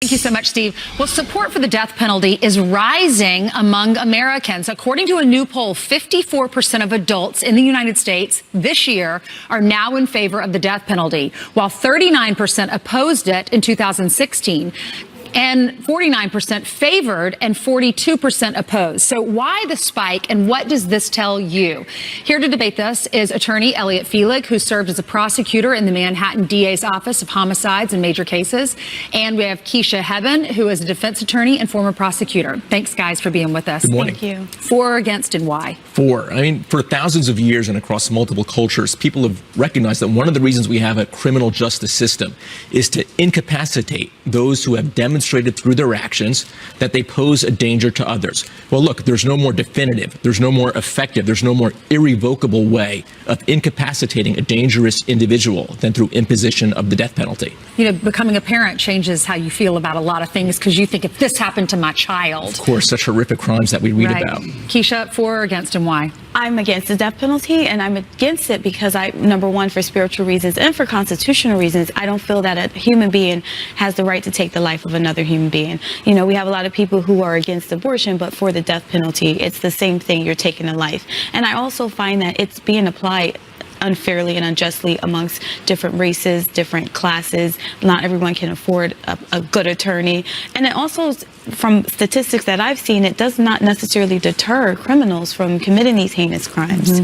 Thank you so much, Steve. Well, support for the death penalty is rising among Americans. According to a new poll, 54% of adults in the United States this year are now in favor of the death penalty, while 39% opposed it in 2016. And 49% favored and 42% opposed. So why the spike and what does this tell you? Here to debate this is attorney Elliot Felig, who served as a prosecutor in the Manhattan DA's Office of Homicides and Major Cases. And we have Keisha Hebben, who is a defense attorney and former prosecutor. Thanks, guys, for being with us. Good morning. Thank you. For or against and why? For. I mean, for thousands of years and across multiple cultures, people have recognized that one of the reasons we have a criminal justice system is to incapacitate those who have demonstrated through their actions that they pose a danger to others. Well, look, there's no more definitive, there's no more effective, there's no more irrevocable way of incapacitating a dangerous individual than through imposition of the death penalty. You know, becoming a parent changes how you feel about a lot of things because you think, if this happened to my child. Of course, such horrific crimes that we read about. Keisha, for or against and why? I'm against the death penalty, and I'm against it because number one, for spiritual reasons and for constitutional reasons, I don't feel that a human being has the right to take the life of another human being. You know, we have a lot of people who are against abortion, but for the death penalty, it's the same thing. You're taking a life. And I also find that it's being applied unfairly and unjustly amongst different races, different classes. Not everyone can afford a good attorney. And it also, from statistics that I've seen, it does not necessarily deter criminals from committing these heinous crimes.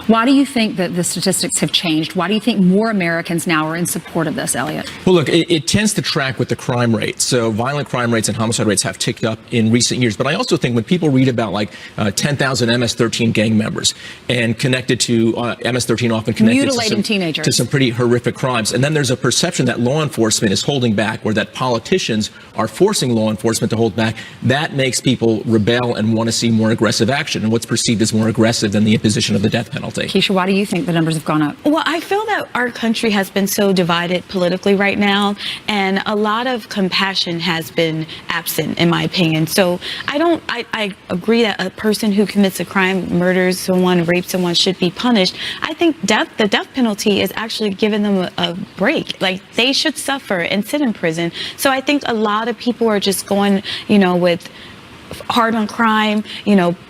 Why do you think that the statistics have changed? Why do you think more Americans now are in support of this, Elliot? Well, look, it tends to track with the crime rate. So violent crime rates and homicide rates have ticked up in recent years. But I also think when people read about like 10,000 MS-13 gang members and connected to MS-13 often connected to some pretty horrific crimes. And then there's a perception that law enforcement is holding back, or that politicians are forcing law enforcement to hold back. That makes people rebel and want to see more aggressive action, and what's perceived as more aggressive than the imposition of the death penalty. Keisha, why do you think the numbers have gone up? Well, I feel that our country has been so divided politically right now, and a lot of compassion has been absent, in my opinion. So I agree that a person who commits a crime, murders someone, rapes someone, should be punished. I think the death penalty is actually giving them a break. Like, they should suffer and sit in prison. So I think a lot of people are just going, with hard on crime,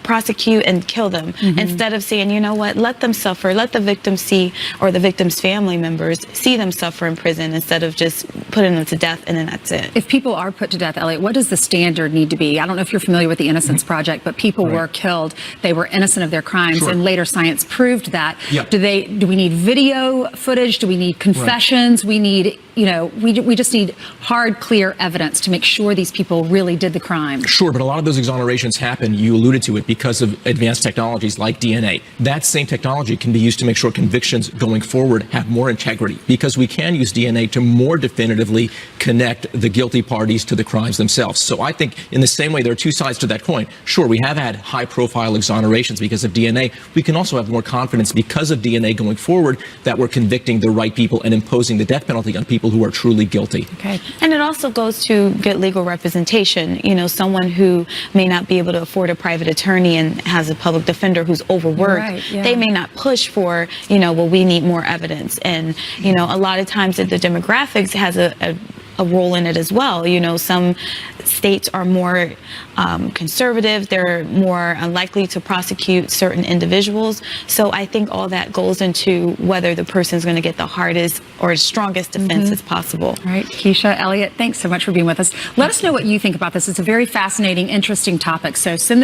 prosecute and kill them, instead of saying, you know what, let them suffer, let the victim see, or the victim's family members see them suffer in prison, instead of just putting them to death and then that's it. If people are put to death, Elliot, what does the standard need to be? I don't know if you're familiar with the Innocence Project, but people were killed. They were innocent of their crimes, and later science proved that. Do we need video footage? Do we need confessions? We need, we just need hard, clear evidence to make sure these people really did the crime. Sure, but a lot of those exonerations happen, you alluded to it, because of advanced technologies like DNA. That same technology can be used to make sure convictions going forward have more integrity, because we can use DNA to more definitively connect the guilty parties to the crimes themselves. So I think in the same way, there are two sides to that coin. Sure, we have had high-profile exonerations because of DNA. We can also have more confidence because of DNA going forward that we're convicting the right people and imposing the death penalty on people who are truly guilty. Okay. And it also goes to good legal representation. Someone who may not be able to afford a private attorney and has a public defender who's overworked, they may not push for, well, we need more evidence. And, a lot of times the demographics has a role in it as well. Some states are more conservative. They're more unlikely to prosecute certain individuals. So I think all that goes into whether the person's going to get the hardest or strongest defense as possible. All right, Keisha, Elliot, thanks so much for being with us. Let us know what you think about this. It's a very fascinating, interesting topic. So send